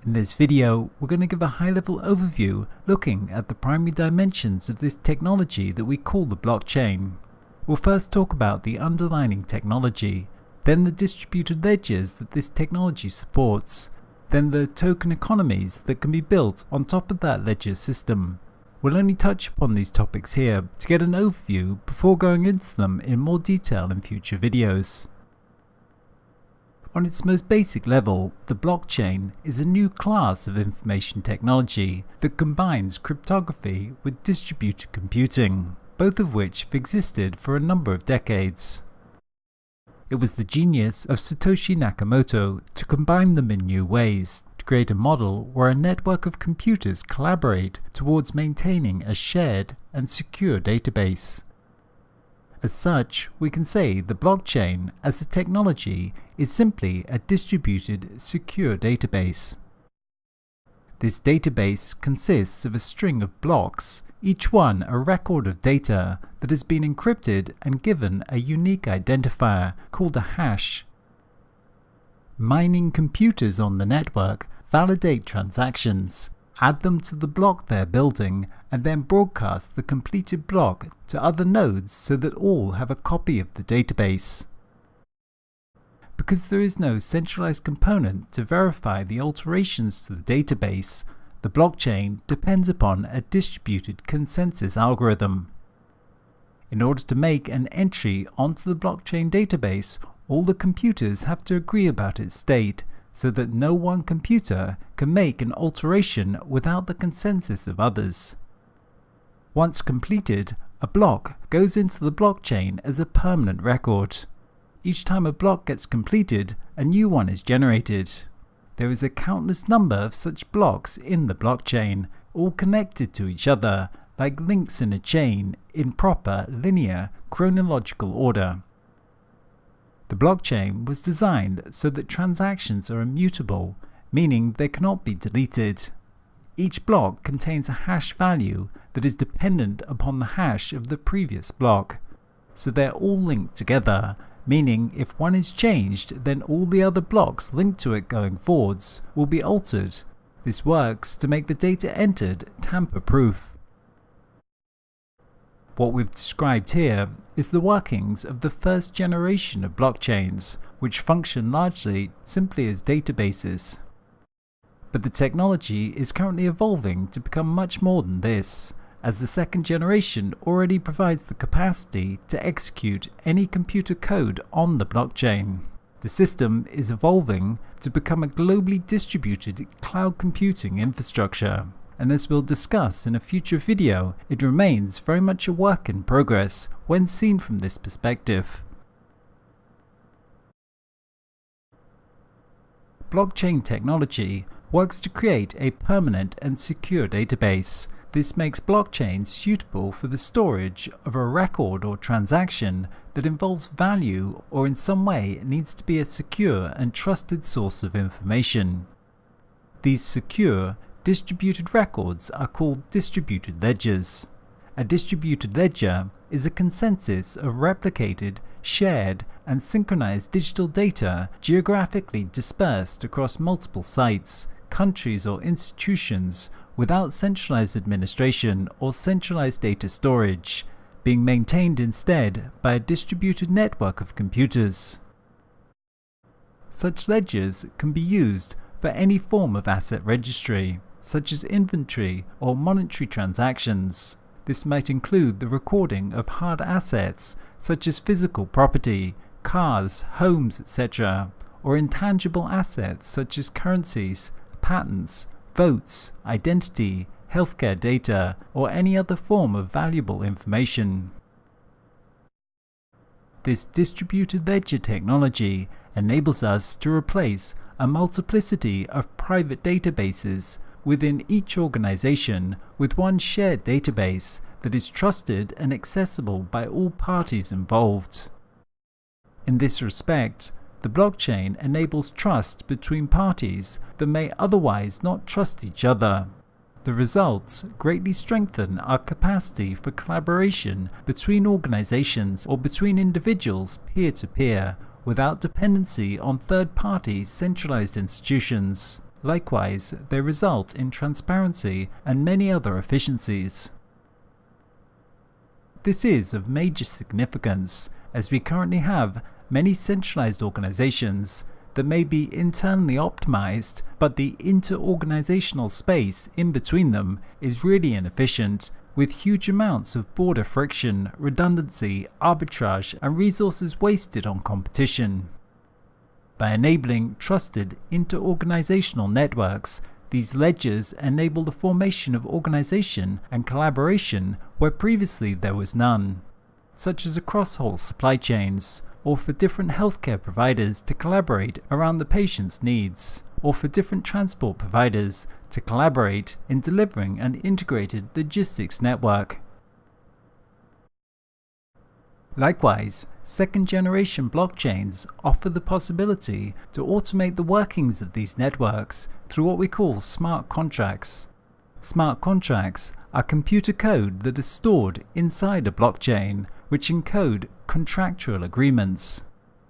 In this video, we're going to give a high-level overview looking at the primary dimensions of this technology that we call the blockchain. We'll first talk about the underlying technology, then the distributed ledgers that this technology supports, then the token economies that can be built on top of that ledger system. We'll only touch upon these topics here to get an overview before going into them in more detail in future videos. On its most basic level, the blockchain is a new class of information technology that combines cryptography with distributed computing, both of which have existed for a number of decades. It was the genius of Satoshi Nakamoto to combine them in new ways, to create a model where a network of computers collaborate towards maintaining a shared and secure database. As such, we can say the blockchain as a technology is simply a distributed, secure database. This database consists of a string of blocks, each one a record of data that has been encrypted and given a unique identifier called a hash. Mining computers on the network validate transactions, add them to the block they're building, and then broadcast the completed block to other nodes so that all have a copy of the database. Because there is no centralized component to verify the alterations to the database, the blockchain depends upon a distributed consensus algorithm. In order to make an entry onto the blockchain database, all the computers have to agree about its state, so that no one computer can make an alteration without the consensus of others. Once completed, a block goes into the blockchain as a permanent record. Each time a block gets completed, a new one is generated. There is a countless number of such blocks in the blockchain, all connected to each other, like links in a chain, in proper, linear, chronological order. The blockchain was designed so that transactions are immutable, meaning they cannot be deleted. Each block contains a hash value that is dependent upon the hash of the previous block, so they're all linked together, meaning if one is changed, then all the other blocks linked to it going forwards will be altered. This works to make the data entered tamper-proof. What we've described here is the workings of the first generation of blockchains, which function largely simply as databases. But the technology is currently evolving to become much more than this, as the second generation already provides the capacity to execute any computer code on the blockchain. The system is evolving to become a globally distributed cloud computing infrastructure. And as we'll discuss in a future video, it remains very much a work in progress when seen from this perspective. Blockchain technology works to create a permanent and secure database. This makes blockchains suitable for the storage of a record or transaction that involves value or in some way needs to be a secure and trusted source of information. These secure, distributed records are called distributed ledgers. A distributed ledger is a consensus of replicated, shared, and synchronized digital data geographically dispersed across multiple sites, countries, or institutions without centralized administration or centralized data storage, being maintained instead by a distributed network of computers. Such ledgers can be used for any form of asset registry, such as inventory or monetary transactions. This might include the recording of hard assets such as physical property, cars, homes, etc., or intangible assets such as currencies, patents, votes, identity, healthcare data, or any other form of valuable information. This distributed ledger technology enables us to replace a multiplicity of private databases within each organization with one shared database that is trusted and accessible by all parties involved. In this respect, the blockchain enables trust between parties that may otherwise not trust each other. The results greatly strengthen our capacity for collaboration between organizations or between individuals peer-to-peer, without dependency on third-party centralized institutions. Likewise, they result in transparency and many other efficiencies. This is of major significance, as we currently have many centralized organizations that may be internally optimized, but the inter-organizational space in between them is really inefficient, with huge amounts of border friction, redundancy, arbitrage, and resources wasted on competition. By enabling trusted inter-organizational networks, these ledgers enable the formation of organization and collaboration where previously there was none, such as across whole supply chains, or for different healthcare providers to collaborate around the patient's needs, or for different transport providers to collaborate in delivering an integrated logistics network. Likewise, second-generation blockchains offer the possibility to automate the workings of these networks through what we call smart contracts. Smart contracts are computer code that is stored inside a blockchain, which encode contractual agreements.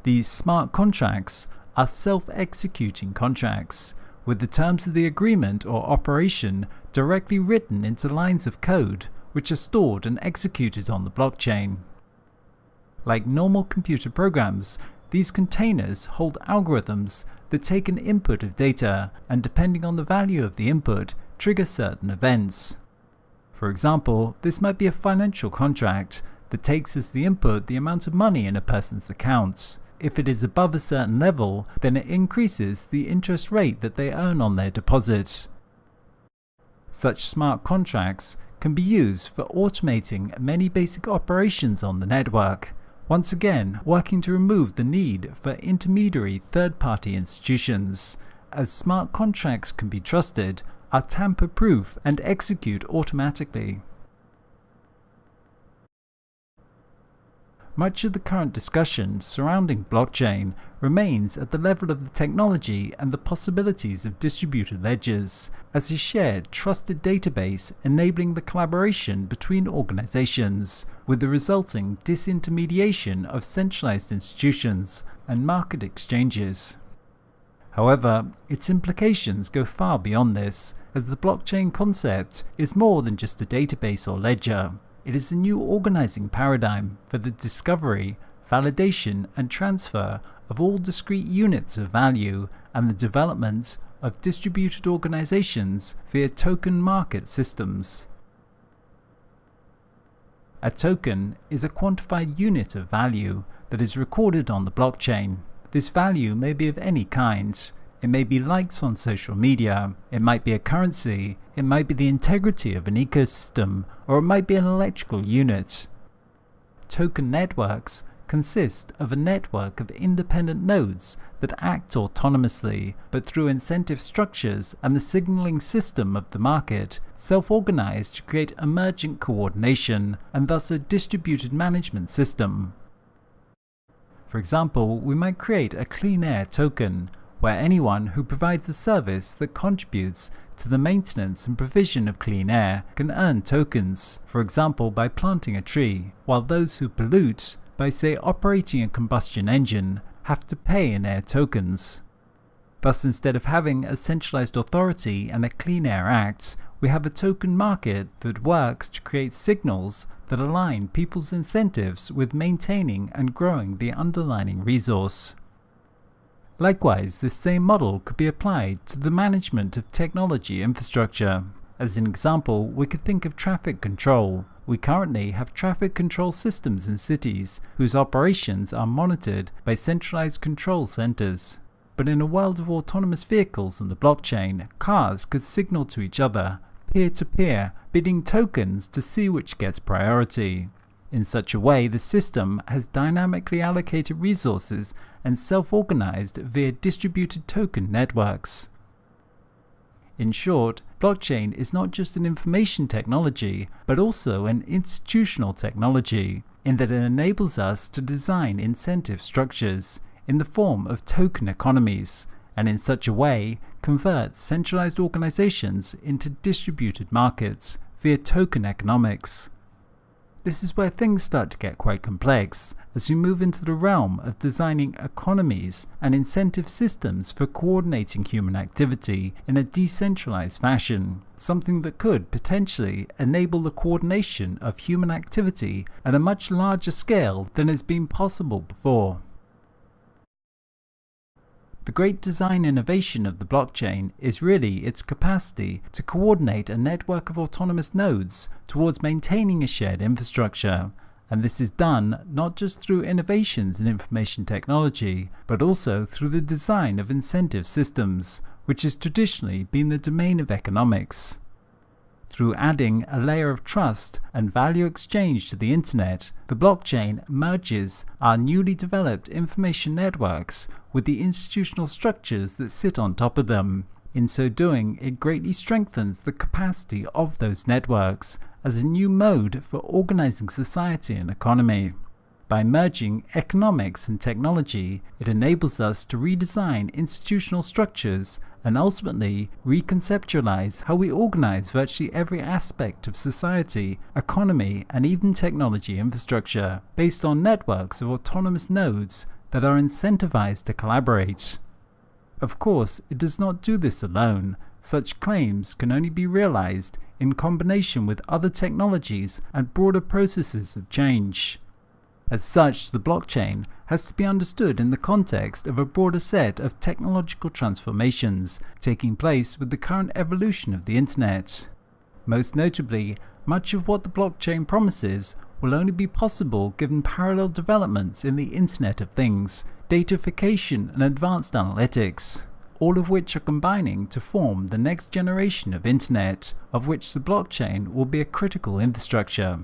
These smart contracts are self-executing contracts, with the terms of the agreement or operation directly written into lines of code, which are stored and executed on the blockchain. Like normal computer programs, these containers hold algorithms that take an input of data and, depending on the value of the input, trigger certain events. For example, this might be a financial contract that takes as the input the amount of money in a person's account. If it is above a certain level, then it increases the interest rate that they earn on their deposit. Such smart contracts can be used for automating many basic operations on the network, once again working to remove the need for intermediary third-party institutions, as smart contracts can be trusted, are tamper-proof, and execute automatically. Much of the current discussion surrounding blockchain remains at the level of the technology and the possibilities of distributed ledgers, as a shared, trusted database enabling the collaboration between organizations, with the resulting disintermediation of centralized institutions and market exchanges. However, its implications go far beyond this, as the blockchain concept is more than just a database or ledger. It is a new organizing paradigm for the discovery, validation, and transfer of all discrete units of value, and the development of distributed organizations via token market systems. A token is a quantified unit of value that is recorded on the blockchain. This value may be of any kind. It may be likes on social media, it might be a currency, it might be the integrity of an ecosystem, or it might be an electrical unit. Token networks consist of a network of independent nodes that act autonomously, but through incentive structures and the signaling system of the market, self-organize to create emergent coordination, and thus a distributed management system. For example, we might create a clean air token, where anyone who provides a service that contributes to the maintenance and provision of clean air can earn tokens, for example by planting a tree, while those who pollute, by say operating a combustion engine, have to pay in air tokens. Thus, instead of having a centralized authority and a Clean Air Act, we have a token market that works to create signals that align people's incentives with maintaining and growing the underlying resource. Likewise, this same model could be applied to the management of technology infrastructure. As an example, we could think of traffic control. We currently have traffic control systems in cities whose operations are monitored by centralized control centers. But in a world of autonomous vehicles on the blockchain, cars could signal to each other, peer-to-peer, bidding tokens to see which gets priority. In such a way, the system has dynamically allocated resources and self-organized via distributed token networks. In short, blockchain is not just an information technology, but also an institutional technology, in that it enables us to design incentive structures in the form of token economies, and in such a way convert centralized organizations into distributed markets via token economics. This is where things start to get quite complex, as we move into the realm of designing economies and incentive systems for coordinating human activity in a decentralized fashion, something that could potentially enable the coordination of human activity at a much larger scale than has been possible before. The great design innovation of the blockchain is really its capacity to coordinate a network of autonomous nodes towards maintaining a shared infrastructure, and this is done not just through innovations in information technology, but also through the design of incentive systems, which has traditionally been the domain of economics. Through adding a layer of trust and value exchange to the internet, the blockchain merges our newly developed information networks with the institutional structures that sit on top of them. In so doing, it greatly strengthens the capacity of those networks as a new mode for organizing society and economy. By merging economics and technology, it enables us to redesign institutional structures and ultimately reconceptualize how we organize virtually every aspect of society, economy, and even technology infrastructure, based on networks of autonomous nodes that are incentivized to collaborate. Of course, it does not do this alone. Such claims can only be realized in combination with other technologies and broader processes of change. As such, the blockchain has to be understood in the context of a broader set of technological transformations taking place with the current evolution of the internet. Most notably, much of what the blockchain promises will only be possible given parallel developments in the Internet of Things, datafication and advanced analytics, all of which are combining to form the next generation of internet, of which the blockchain will be a critical infrastructure.